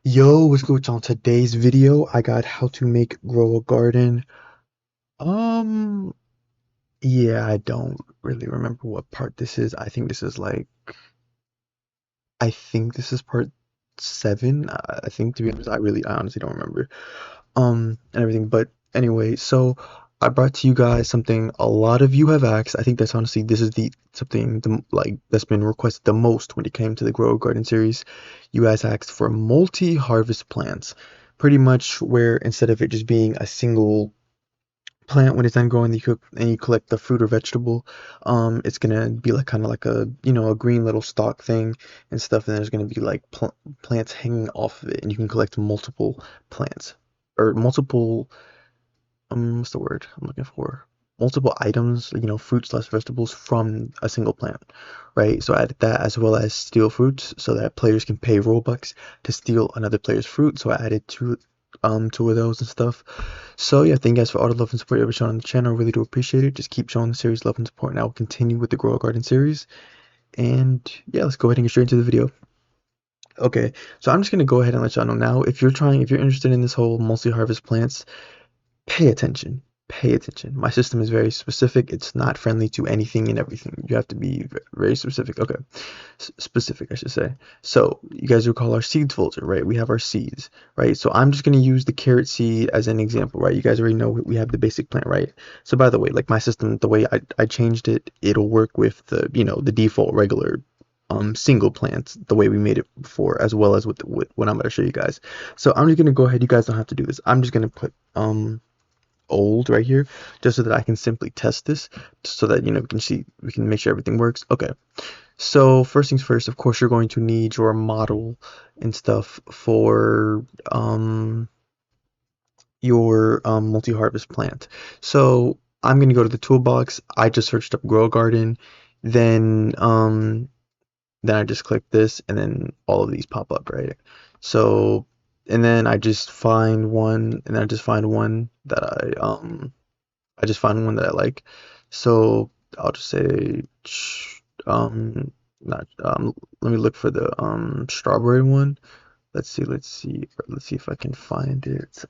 Yo, what's good on today's video? I got how to grow a garden. Um, yeah, I don't really remember what part this is. I think this is part 7. I think, to be honest, I honestly don't remember. And everything. But anyway, so I brought to you guys something a lot of you have asked. I think that's honestly this is the something that's been requested the most when it came to the Grow a Garden series. You guys asked for multi-harvest plants, pretty much where instead of it just being a single plant when it's done growing, you cook and you collect the fruit or vegetable. It's gonna be like kind of like a a green little stalk thing and stuff, and there's gonna be like plants hanging off of it, and you can collect multiple plants or multiple what's the word I'm looking for? Multiple items, fruits slash vegetables from a single plant, right? So I added that as well as steal fruits so that players can pay Robux to steal another player's fruit. So I added two of those and stuff. So yeah, thank you guys for all the love and support you've ever shown on the channel. I really do appreciate it. Just keep showing the series love and support, and I will continue with the Grow a Garden series. And yeah, let's go ahead and get straight into the video. Okay, so I'm just gonna go ahead and let y'all know now. If you're interested in this whole multi-harvest plants, pay attention. Pay attention. My system is very specific. It's not friendly to anything and everything. You have to be very specific. Okay. Specific, I should say. So, you guys recall our seeds folder, right? We have our seeds, right? So, I'm just going to use the carrot seed as an example, right? You guys already know we have the basic plant, right? So, by the way, like my system, the way I changed it, it'll work with the default regular single plants the way we made it before, as well as with what I'm going to show you guys. So, I'm just going to go ahead. You guys don't have to do this. I'm just going to put old right here just so that I can simply test this so that we can make sure everything works. Okay, so first things first, of course you're going to need your model and stuff for your multi-harvest plant. So I'm gonna go to the toolbox. I just searched up grow a garden, then then I just click this and then all of these pop up, right? So and then I just find one and then I just find one that I like. So I'll just say, not let me look for the strawberry one. Let's see if I can find it.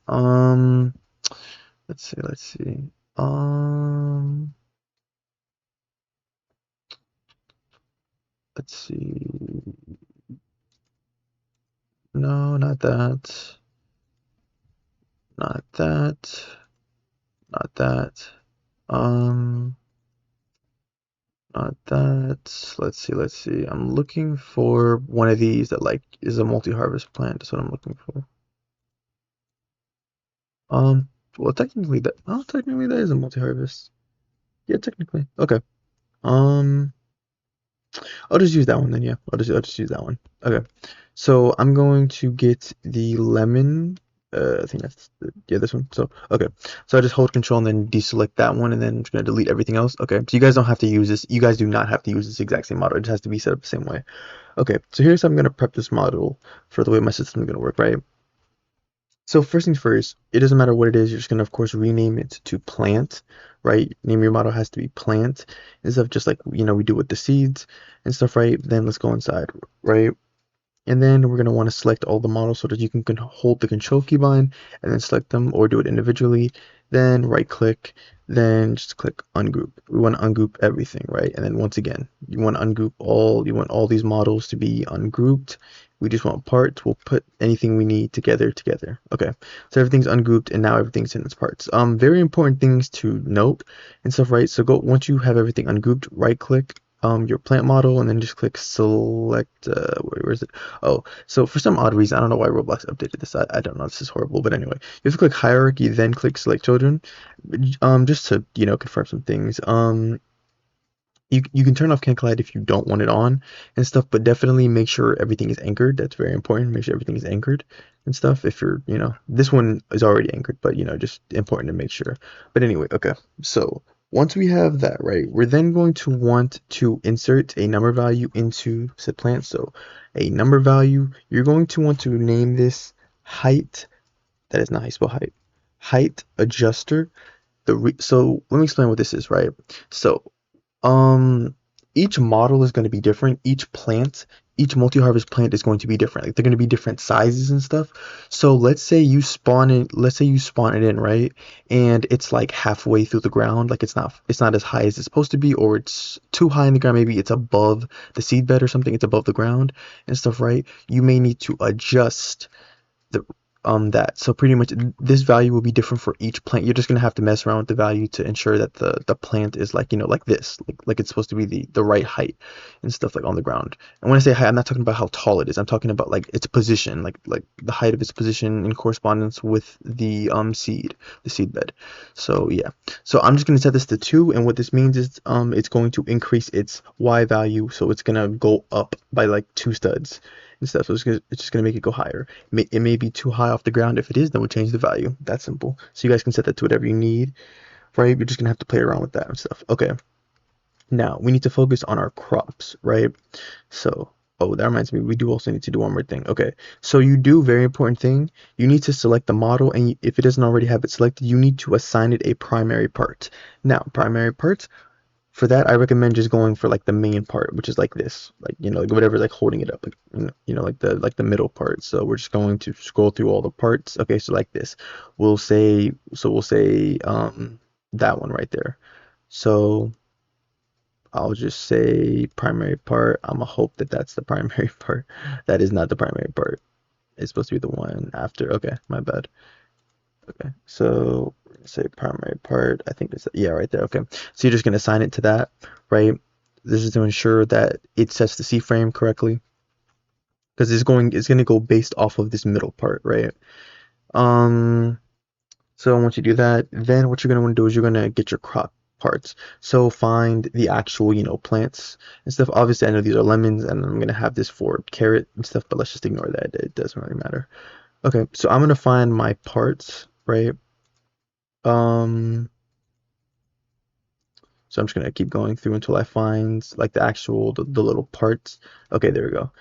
Let's see. Um, let's see. No, not that. Not that. Not that. Um, Not that. Let's see. I'm looking for one of these that like is a multi-harvest plant. That's what I'm looking for. Um, technically that is a multi-harvest. Yeah, technically. Okay. Um, I'll just use that one then. Yeah, I'll just use that one. Okay. So I'm going to get the lemon. I think yeah, this one. So okay. So I just hold control and then deselect that one, and then I'm just gonna delete everything else. Okay. So you guys don't have to use this. You guys do not have to use this exact same model. It just has to be set up the same way. Okay. So here's how I'm gonna prep this model for the way my system is gonna work, right? So first things first, it doesn't matter what it is. You're just gonna, of course, rename it to plant, right? Name your model has to be plant instead of just like we do with the seeds and stuff, right? Then let's go inside, right? And then we're going to want to select all the models so that you can hold the control key bind and then select them or do it individually. Then right click, then just click ungroup. We want to ungroup everything, right? And then once again, you want all these models to be ungrouped. We just want parts. We'll put anything we need together. Okay, so everything's ungrouped and now everything's in its parts. Very important things to note and stuff, right? So once you have everything ungrouped, right click your plant model and then just click select where is it? Oh, so for some odd reason, I don't know why Roblox updated this. I don't know. This is horrible. But anyway, you have to click hierarchy, then click select children. Just to confirm some things. You can turn off Can Collide if you don't want it on and stuff, but definitely make sure everything is anchored. That's very important. Make sure everything is anchored and stuff. If you're, this one is already anchored, but just important to make sure. But anyway, okay. So once we have that, right, we're then going to want to insert a number value into said plant. So a number value, you're going to want to name this height. That is not how you spell height. Height adjuster. So let me explain what this is, right? So um, each model is going to be different. Each plant each multi-harvest plant is going to be different. Like they're going to be different sizes and stuff. So let's say you spawn it in, right? And it's like halfway through the ground, like it's not as high as it's supposed to be, or it's too high in the ground, maybe it's above the seed bed or something, it's above the ground and stuff, right? You may need to adjust the that. So pretty much this value will be different for each plant. You're just gonna have to mess around with the value to ensure that the plant is like, like this, like it's supposed to be the right height and stuff, like on the ground. And when I say height, I'm not talking about how tall it is. I'm talking about like its position, like the height of its position in correspondence with the seed bed. So yeah. So I'm just gonna set this to 2, and what this means is it's going to increase its Y value, so it's gonna go up by like 2 studs and stuff. So it's just gonna make it go higher. It may be too high off the ground. If it is, then we'll change the value. That's simple. So you guys can set that to whatever you need, right? You're just gonna have to play around with that and stuff. Okay. Now we need to focus on our crops, right? So, oh, that reminds me, we do also need to do one more thing. Okay. So you do, very important thing. You need to select the model, and if it doesn't already have it selected, you need to assign it a primary part. Now, primary parts, for that, I recommend just going for like the main part, which is like this, like, like whatever's like holding it up, like, like the middle part. So we're just going to scroll through all the parts. Okay, so like this, we'll say that one right there. So I'll just say primary part. I'm gonna hope that that's the primary part. That is not the primary part. It's supposed to be the one after. Okay, my bad. Okay, so we're gonna say primary part. I think it's, yeah, right there. Okay, so you're just gonna assign it to that, right? This is to ensure that it sets the C-frame correctly, because it's gonna go based off of this middle part, right? Um, so once you do that, then what you're gonna want to do is you're gonna get your crop parts. So find the actual, plants and stuff. Obviously, I know these are lemons, and I'm gonna have this for carrot and stuff, but let's just ignore that. It doesn't really matter. Okay, so I'm gonna find my parts, right? Um, so I'm just gonna keep going through until I find like the actual the little parts. Okay, there we go.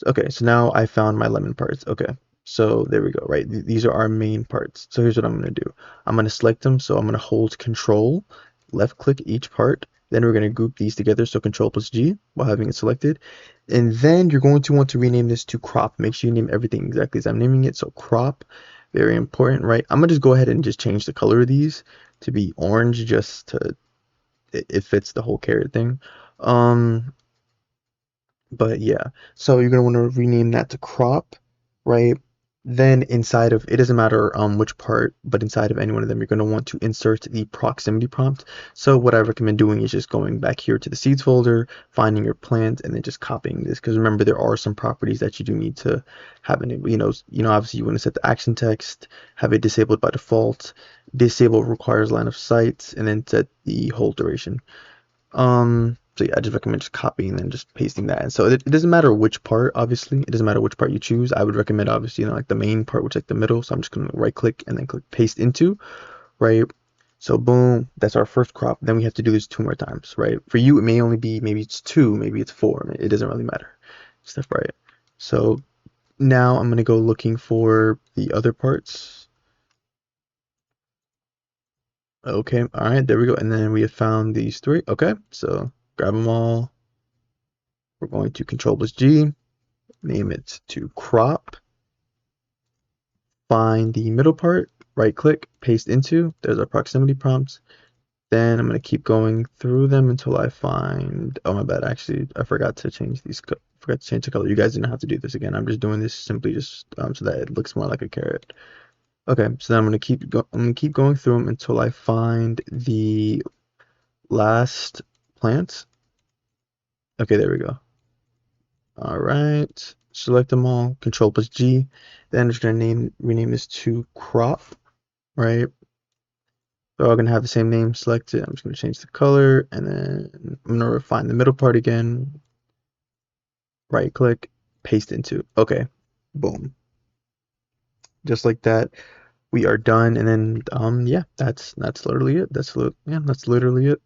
Okay, so now I found my lemon parts. Okay, so there we go, right? These are our main parts. So here's what I'm gonna do. I'm gonna select them. So I'm gonna hold Control, left click each part. Then we're gonna group these together. So Control plus G while having it selected. And then you're going to want to rename this to crop. Make sure you name everything exactly as I'm naming it. So crop, very important, right? I'm gonna just go ahead and just change the color of these to be orange, just to it fits the whole carrot thing. Um, but yeah, so you're gonna want to rename that to crop, right? Then inside of it doesn't matter which part, but inside of any one of them, you're gonna want to insert the proximity prompt. So what I recommend doing is just going back here to the seeds folder, finding your plant, and then just copying this. Because remember, there are some properties that you do need to have enabled. Obviously you want to set the action text, have it disabled by default. Disable requires line of sight, and then set the hold duration. So yeah, I just recommend just copying and just pasting that. And so it doesn't matter which part, obviously. It doesn't matter which part you choose. I would recommend, obviously, like the main part, which is like the middle. So I'm just going to right click and then click paste into, right? So boom, that's our first crop. Then we have to do this 2 more times, right? For you, it may only be, maybe it's 2, maybe it's 4. It doesn't really matter. Stuff, right? So now I'm going to go looking for the other parts. Okay, all right, there we go. And then we have found these 3. Okay, so grab them all. We're going to Control plus G, name it to crop, find the middle part, right click, paste into. There's our proximity prompts. Then I'm going to keep going through them until I find, oh my bad, actually I forgot to change the color. You guys didn't have to do this again. I'm just doing this simply just so that it looks more like a carrot. Okay, so then I'm going to keep going through them until I find the last plant. Okay, there we go. All right, select them all, Control plus G. Then I'm just gonna rename this to crop, right? They're all gonna have the same name selected. I'm just gonna change the color, and then I'm gonna refine the middle part again. Right click, paste into. Okay, boom. Just like that, we are done. And then yeah, that's literally it. That's literally it.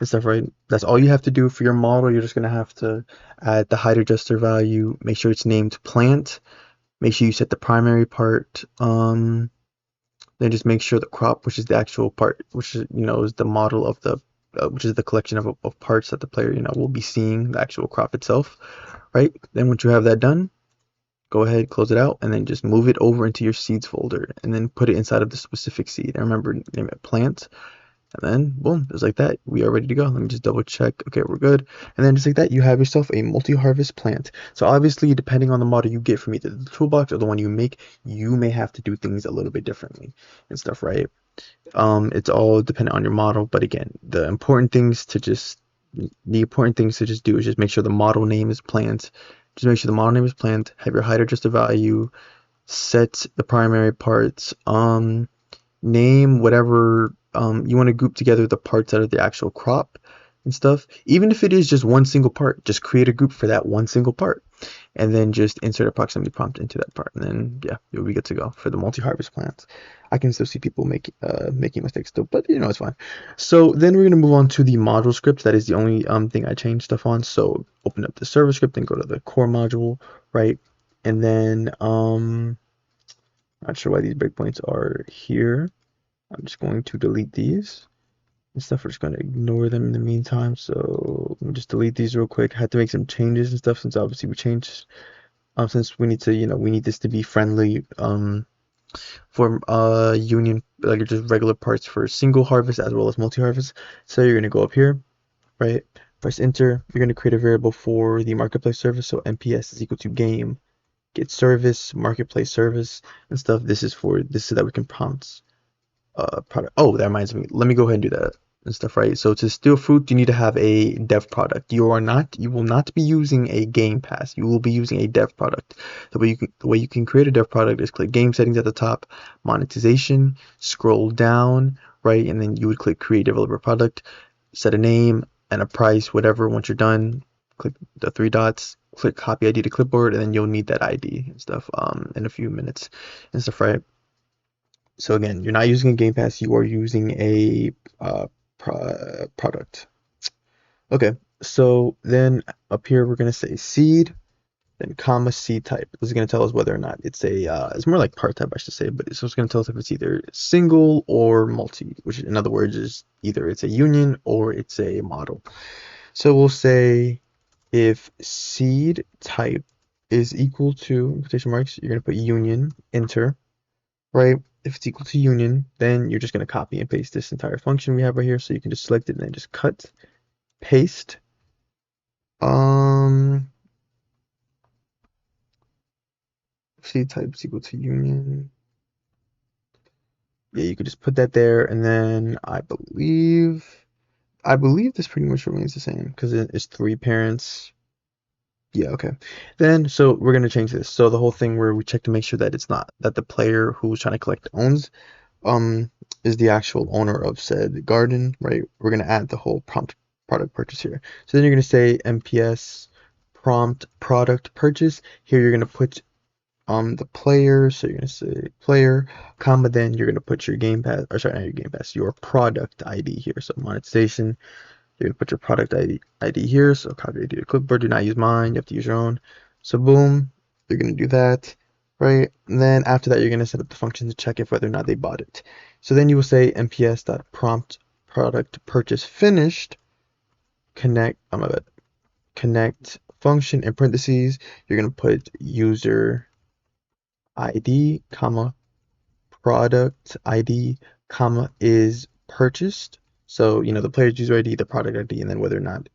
And stuff, right? That's all you have to do for your model. You're just gonna have to add the height adjuster value, make sure it's named plant, make sure you set the primary part, then just make sure the crop, which is the actual part, which is is the model of the which is the collection of parts that the player will be seeing, the actual crop itself, right? Then once you have that done, go ahead, close it out, and then just move it over into your seeds folder, and then put it inside of the specific seed. And remember, name it plant, and then boom, just like that, we are ready to go. Let me just double check. Okay, we're good. And then just like that, you have yourself a multi-harvest plant. So obviously, depending on the model you get from either the toolbox or the one you make, you may have to do things a little bit differently and stuff, right? It's all dependent on your model, but again, the important things to just do is just make sure the model name is plant. Just make sure the model name is plant. Have your height adjusted value. Set the primary parts. Name whatever you want to group together the parts out of the actual crop and stuff. Even if it is just one single part, just create a group for that one single part, and then just insert a proximity prompt into that part, and then yeah, you'll be good to go for the multi-harvest plants. I can still see people making mistakes still, but you know it's fine. So then we're gonna move on to the module script. That is the only thing I changed stuff on. So open up the server script and go to the core module, right? And then not sure why these breakpoints are here. I'm just going to delete these and stuff. We're just going to ignore them in the meantime. So let me just delete these real quick. I had to make some changes and stuff since obviously we changed. Since we need to, we need this to be friendly for union, like just regular parts for single harvest as well as multi-harvest. So you're going to go up here, right? Press enter. You're going to create a variable for the marketplace service. So MPS is equal to game get service marketplace service and stuff. This is so that we can prompt product. Oh, that reminds me. Let me go ahead and do that and stuff, right? So to steal fruit, you need to have a dev product. You will not be using a game pass. You will be using a dev product. The way you can create a dev product is click game settings at the top, monetization, scroll down, right? And then you would click create developer product, set a name and a price, whatever. Once you're done, click the three dots, click copy ID to clipboard, and then you'll need that ID and stuff in a few minutes and stuff, right? So again, you're not using a game pass, you are using a product. Okay, so then up here we're gonna say seed, then comma seed type. This is gonna tell us whether or not it's it's more like part type I should say, but it's just gonna tell us if it's either single or multi, which in other words is either it's a union or it's a model. So we'll say if seed type is equal to quotation marks, you're gonna put union, enter, right? If it's equal to union, then you're just going to copy and paste this entire function we have right here. So you can just select it and then just cut, paste. C type is equal to union. Yeah, you could just put that there, and then I believe this pretty much remains the same because it's three parents. Yeah, okay. Then so we're gonna change this. So the whole thing where we check to make sure that it's not that the player who's trying to collect owns um is the actual owner of said garden, right? We're gonna add the whole prompt product purchase here. So then you're gonna say MPS prompt product purchase. Here you're gonna put the player, so you're gonna say player, comma, then you're gonna put your game pass, or sorry, not your game pass, your product ID here. So monetization, you're gonna put your product ID here. So copy ID to clipboard. Do not use mine. You have to use your own. So boom, you're gonna do that, right? And then after that, you're gonna set up the function to check if whether or not they bought it. So then you will say nps.prompt product purchase finished. Connect. My bad. Connect function in parentheses. You're gonna put user ID, comma product ID, comma is purchased. So the player's user ID, the product ID, and then whether or not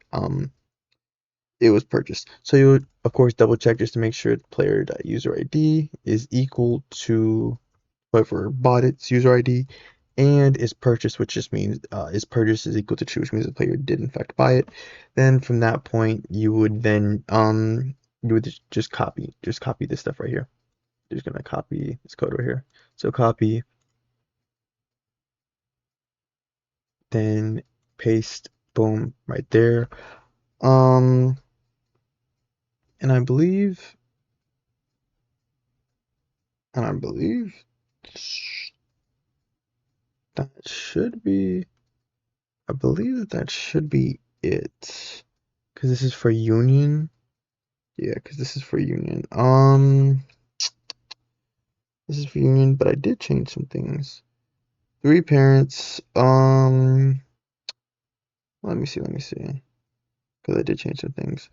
it was purchased. So you would, of course, double check just to make sure the player.user ID is equal to whoever bought its user ID and is purchased, which just means is purchased is equal to true, which means the player did in fact buy it. Then from that point, you would then you would just copy this stuff right here. You're just gonna copy this code right here. So copy, then paste, boom, right there. Um, and I believe And I believe that should be, I believe that should be it. Because this is for union. Yeah, because this is for union. This is for union, but I did change some things. Three parents. Let me see. Because I did change some things.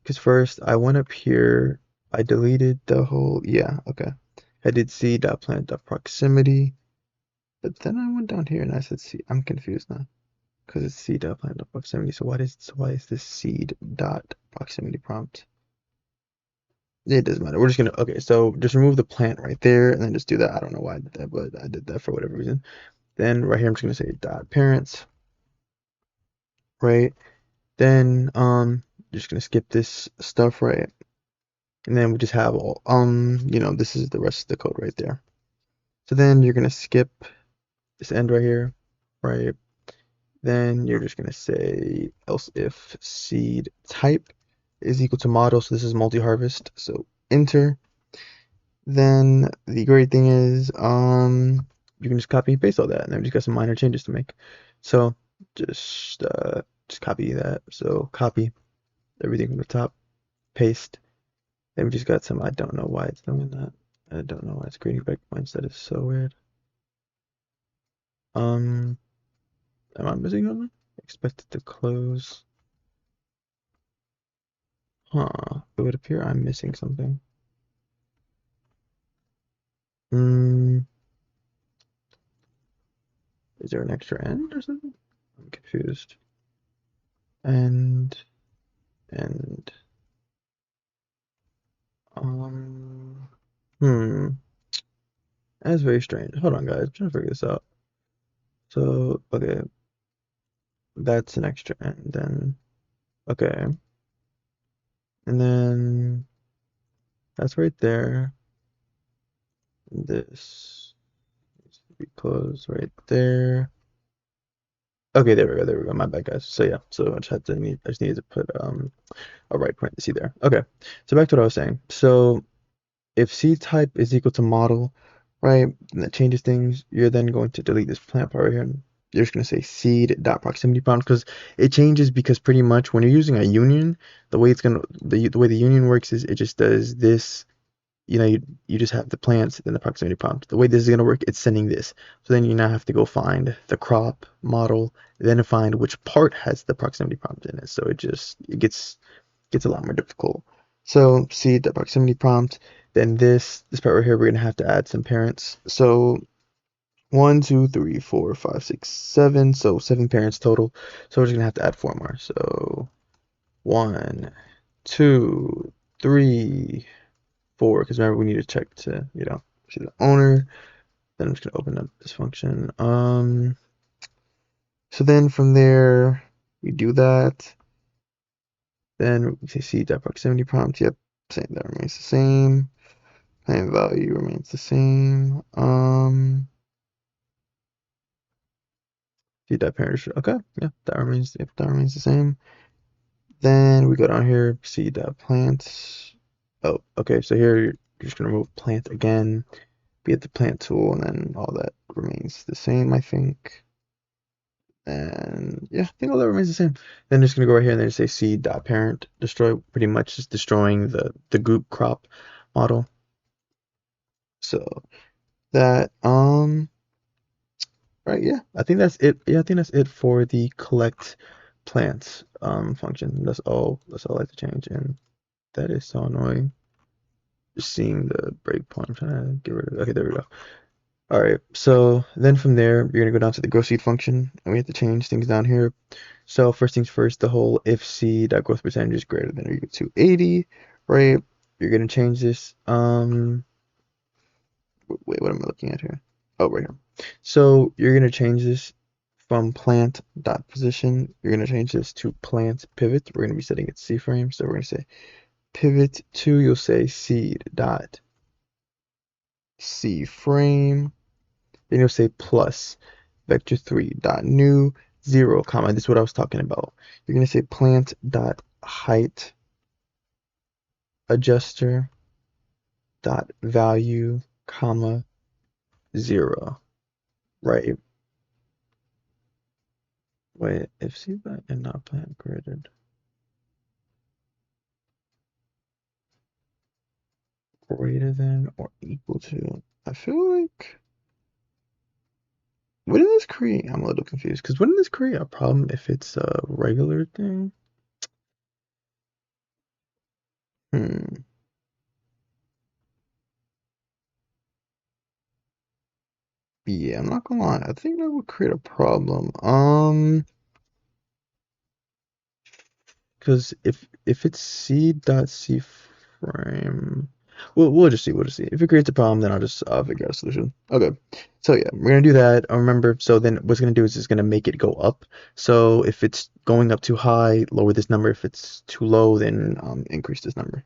Because first I went up here, I deleted the whole, yeah, okay. I did c dot plant dot proximity, but then I went down here and I said c. I'm confused now because it's c dot plant dot proximity. So why is this seed dot proximity prompt? It doesn't matter. We're just gonna, okay, so just remove the plant right there and then just do that. I don't know why I did that, but I did that for whatever reason. Then right here I'm just gonna say dot parents, right? Then just gonna skip this stuff, right? And then we just have all this is the rest of the code right there. So then you're gonna skip this end right here, right? Then you're just gonna say else if seed type is equal to model. So this is multi-harvest. So enter. Then the great thing is you can just copy and paste all that, and then we just got some minor changes to make. So just copy that. So copy everything from the top, paste. Then we just got some. I don't know why it's doing that. I don't know why it's creating breakpoints. That is so weird. Am I missing something? Expected to close. Huh. It would appear I'm missing something. Hmm. Is there an extra end or something? I'm confused. And and um. Hmm. That's very strange. Hold on, guys. I'm trying to figure this out. So okay, that's an extra end. Then okay, and then that's right there. This needs to be closed right there. Okay, there we go. There we go. My bad, guys. So yeah. So I just needed to put a right parenthesis there. Okay. So back to what I was saying. So if seed type is equal to model, right, and that changes things, you're then going to delete this plant part right here. And you're just going to say seed dot proximity bound because it changes because pretty much when you're using a union, the way the way the union works is it just does this. You just have the plants then the proximity prompt. The way this is going to work, it's sending this. So then you now have to go find the crop model, then find which part has the proximity prompt in it. So it gets a lot more difficult. So see the proximity prompt. Then this part right here, we're gonna have to add some parents. So 1, 2, 3, 4, 5, 6, 7. So 7 parents total. So we're just gonna have to add 4 more. So 1, 2, 3, 4. Because remember, we need to check to see the owner. Then I'm just gonna open up this function. So then from there, we do that. Then we see dot proximity prompt. Yep, same. That remains the same. Plant value remains the same. See dot parent. Okay, yeah, that remains. If that remains the same, then we go down here. See dot plant. Oh, okay. So here you're just gonna remove plant again. Be at the plant tool, and then all that remains the same, I think. And yeah, I think all that remains the same. Then just gonna go right here and then say seed dot parent destroy. Pretty much just destroying the group crop model. So that right, yeah, I think that's it. Yeah, I think that's it for the collect plants function. That's all I like to change, and that is so annoying. Just seeing the breakpoint. I'm trying to get rid of it. Okay, there we go. All right, so then from there, you're gonna go down to the grow seed function, and we have to change things down here. So first things first, the whole if seed growth percentage is greater than or equal to 80, right? You're gonna change this. Wait, what am I looking at here? Oh, right here. So you're gonna change this from plant dot position. You're gonna change this to plant pivot. We're gonna be setting it C frame. So we're gonna say pivot to. You'll say seed dot C frame. Then you'll say plus vector 3 dot new 0 comma. This is what I was talking about. You're gonna say plant dot height adjuster dot value comma 0. Right. Wait, if seed and not plant graded greater than or equal to. I feel like wouldn't this create? I'm a little confused because wouldn't this create a problem if it's a regular thing? Hmm. Yeah, I'm not gonna lie. I think that would create a problem. Because if it's seed dot c frame, we'll just see. We'll just see. If it creates a problem, then I'll figure out a solution. Okay. So yeah, we're gonna do that. Remember. So then what's gonna do is it's gonna make it go up. So if it's going up too high, lower this number. If it's too low, then increase this number.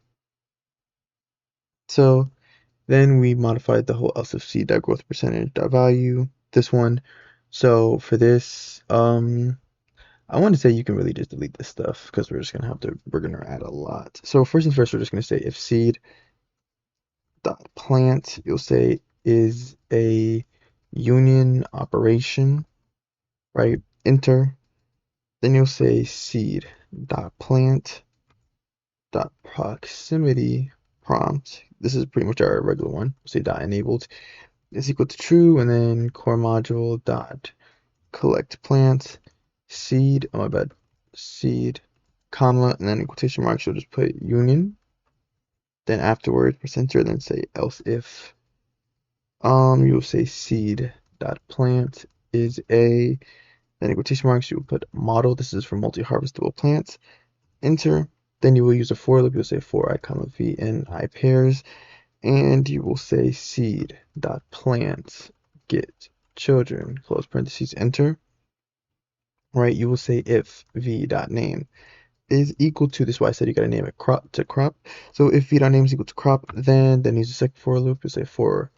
So then we modified the whole else of c dot growth percentage dot value. This one. So for this, I want to say you can really just delete this stuff because we're gonna add a lot. So first things first, we're just gonna say if seed dot plant, you'll say is a union operation, right? Enter. Then you'll say seed dot plant dot proximity prompt. This is pretty much our regular one. We'll say dot enabled is equal to true, and then core module dot collect plant seed. Oh my bad, seed comma, and then in quotation marks you'll just put union, then afterwards press enter, then say else if you'll say seed dot plant is a, then in quotation marks you will put model, this is for multi-harvestable plants, enter, then you will use a for loop, you'll say for I comma v in I pairs, and you will say seed dot plant get children close parentheses enter, right? You will say if v dot name is equal to, this is why I said you gotta name it crop to crop. So if v dot name is equal to crop, then use the second for loop. You say for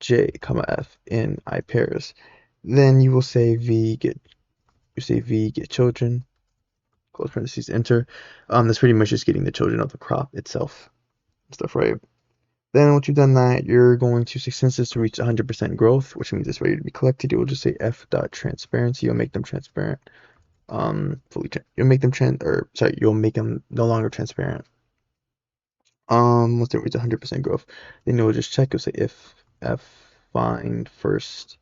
j comma f in I pairs. Then you will say v get children close parentheses enter. That's pretty much just getting the children of the crop itself stuff, right? Then once you've done that, you're going to success this to reach 100% growth, which means it's ready to be collected. You will just say f dot transparency. You'll make them transparent. You'll make them you'll make them no longer transparent. Once they reach 100% growth, then you'll just check. You'll say if f find first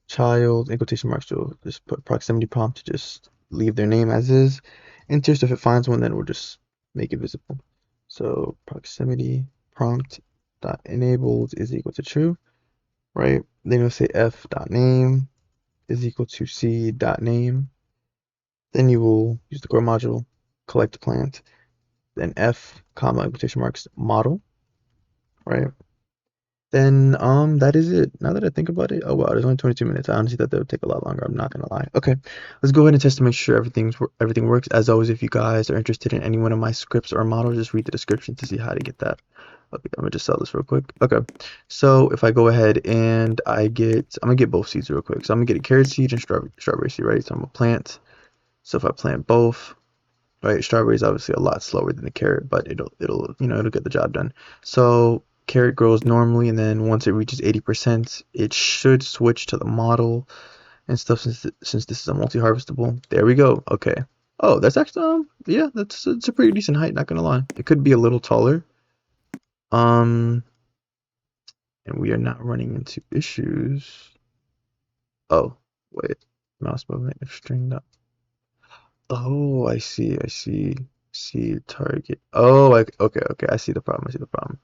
child in quotation marks. You'll just put proximity prompt to just leave their name as is. Enter. So if it finds one, then we'll just make it visible. So proximity prompt dot enabled is equal to true, right? Then you'll say f dot name is equal to c dot name. Then you will use the core module, collect plant, then f comma quotation marks model, right? Then that is it. Now that I think about it, oh wow, there's only 22 minutes. I honestly thought that would take a lot longer. I'm not gonna lie. Okay, let's go ahead and test to make sure everything works. As always, if you guys are interested in any one of my scripts or models, just read the description to see how to get that. Okay, I'm gonna just sell this real quick. Okay, so if I go ahead and I'm gonna get both seeds real quick. So I'm gonna get a carrot seed and strawberry seed, right? So I'm gonna plant. So if I plant both, right? Strawberry is obviously a lot slower than the carrot, but it'll get the job done. So carrot grows normally, and then once it reaches 80%, it should switch to the model and stuff since this is a multi-harvestable. There we go. Okay. Oh, that's actually yeah, it's a pretty decent height, not gonna lie. It could be a little taller. Um and we are not running into issues. Oh, wait. Mouse movement if stringed up. Oh, I see. See target. Oh, like okay. I see the problem. I see the problem.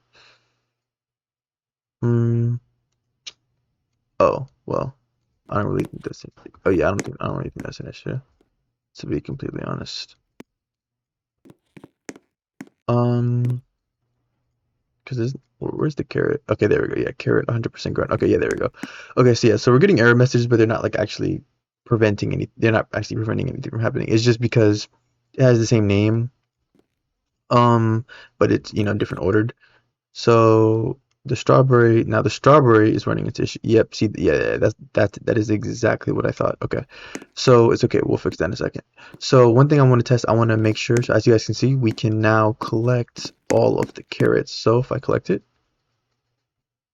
Hmm. Oh, well, I don't really think that's. Oh yeah, I don't really think that's an issue. To be completely honest. Um, because where's the carrot? Okay, there we go. Yeah, carrot 100% grown. Okay, yeah, there we go. Okay, so yeah, so we're getting error messages, but they're not like actually preventing any. They're not actually preventing anything from happening. It's just because it has the same name. But it's different ordered. So the strawberry is running into issue. Yep, see, yeah, that is exactly what I thought. Okay, so it's okay. We'll fix that in a second. So one thing I want to test, I want to make sure, so as you guys can see, we can now collect all of the carrots. So if I collect it,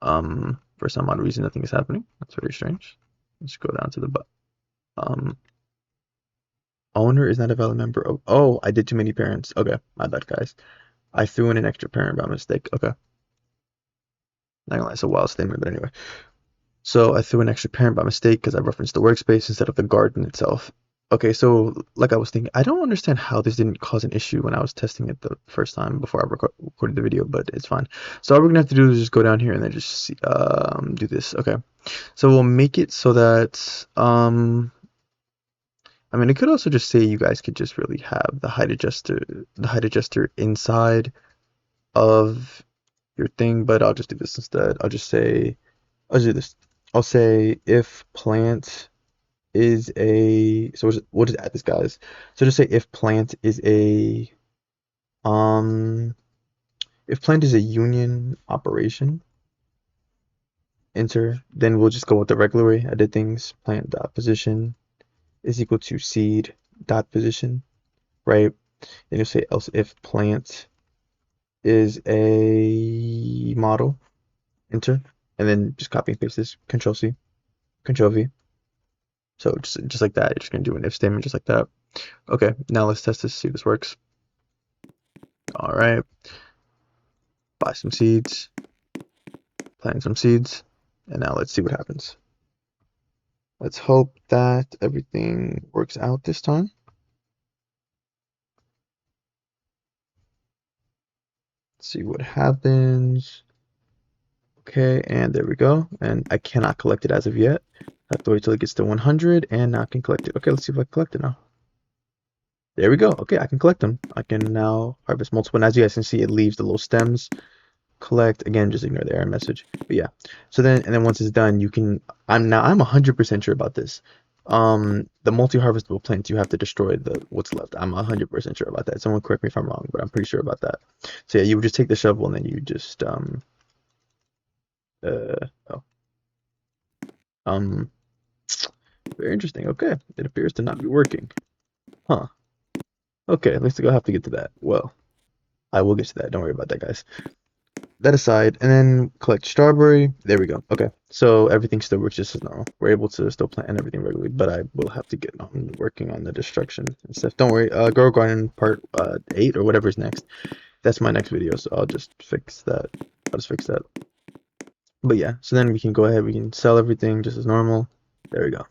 for some odd reason, nothing is happening. That's very strange. Let's go down to the um owner is not a valid member of. Oh, I did too many parents. Okay, my bad, guys. I threw in an extra parent by mistake. Okay, not gonna lie, it's a wild statement, but anyway. So I threw an extra parent by mistake because I referenced the workspace instead of the garden itself. Okay, so like I was thinking, I don't understand how this didn't cause an issue when I was testing it the first time before I recorded the video, but it's fine. So all we're gonna have to do is just go down here and then just see, do this. Okay, so we'll make it so that I mean, it could also just say you guys could just really have the height adjuster inside of your thing, but I'll just do this instead. I'll do this. I'll say if plant is a so we'll just add this guys. So just say um if plant is a union operation, enter. Then we'll just go with the regular way I did things. Plant dot position is equal to seed dot position, right? Then you'll say else if plant is a model, enter, and then just copy and paste this. Control C, Control V. So just like that, you're just gonna do an if statement just like that. Okay, now let's test this, see if this works. All right, buy some seeds, plant some seeds, and now let's see what happens. Let's hope that everything works out this time. Let's see what happens. Okay, and there we go. And I cannot collect it as of yet. I have to wait till it gets to 100, and now I can collect it. Okay, let's see if I collect it now. There we go. Okay, I can collect them. I can now harvest multiple. And as you guys can see, it leaves the little stems. Collect again, just ignore the error message. But yeah, so then once it's done, you can. I'm 100% sure about this. The multi-harvestable plants, you have to destroy the what's left. I'm 100% sure about that. Someone correct me if I'm wrong, but I'm pretty sure about that. So yeah, you would just take the shovel and then you just oh um very interesting. Okay, it appears to not be working. Huh. Okay, at least I'll have to get to that. Well, I will get to that. Don't worry about that, guys. That aside, and then collect strawberry. There we go. Okay, so everything still works just as normal. We're able to still plant and everything regularly, but I will have to get on working on the destruction and stuff. Don't worry. Grow garden part 8 or whatever is next. That's my next video, so I'll just fix that. I'll just fix that. But yeah, so then we can go ahead. We can sell everything just as normal. There we go.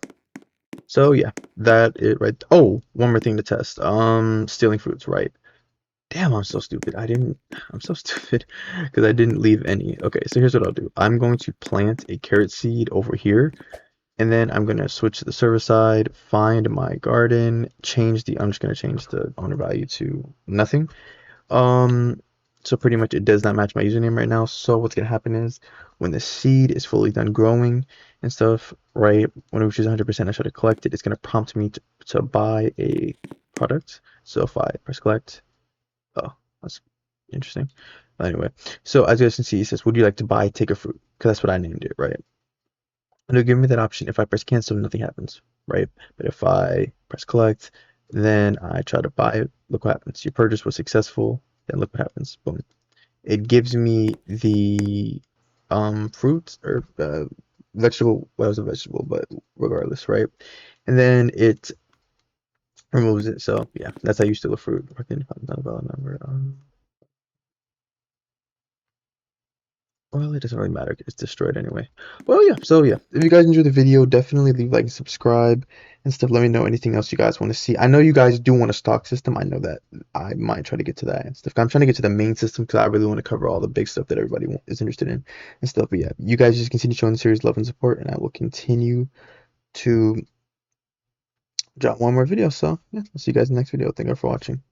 So yeah, that it right. Oh, one more thing to test. Stealing fruits, right? Damn, I'm so stupid. I'm so stupid because I didn't leave any. Okay, so here's what I'll do. I'm going to plant a carrot seed over here, and then I'm going to switch to the server side, find my garden, I'm just going to change the owner value to nothing. Um, so pretty much it does not match my username right now. So what's going to happen is when the seed is fully done growing and stuff, right, when it reaches 100%, I should have collected. It's going to prompt me to buy a product. So if I press collect, oh, that's interesting. Anyway, so as you guys can see, it says, would you like to buy take a fruit? Because that's what I named it, right? And it'll give me that option. If I press cancel, nothing happens, right? But if I press collect, then I try to buy it, look what happens. Your purchase was successful, then look what happens. Boom. It gives me the fruit or vegetable. Well, it was a vegetable, but regardless, right? And then it removes it. So yeah, that's how you steal a fruit. Not a valid number. Well, it doesn't really matter. It's destroyed anyway. Well, yeah. So yeah, if you guys enjoyed the video, definitely leave like and subscribe and stuff. Let me know anything else you guys want to see. I know you guys do want a stock system. I know that I might try to get to that and stuff. I'm trying to get to the main system because I really want to cover all the big stuff that everybody is interested in and stuff. But yeah, you guys just continue showing the series love and support, and I will continue to drop one more video. So yeah, I'll see you guys in the next video. Thank you for watching.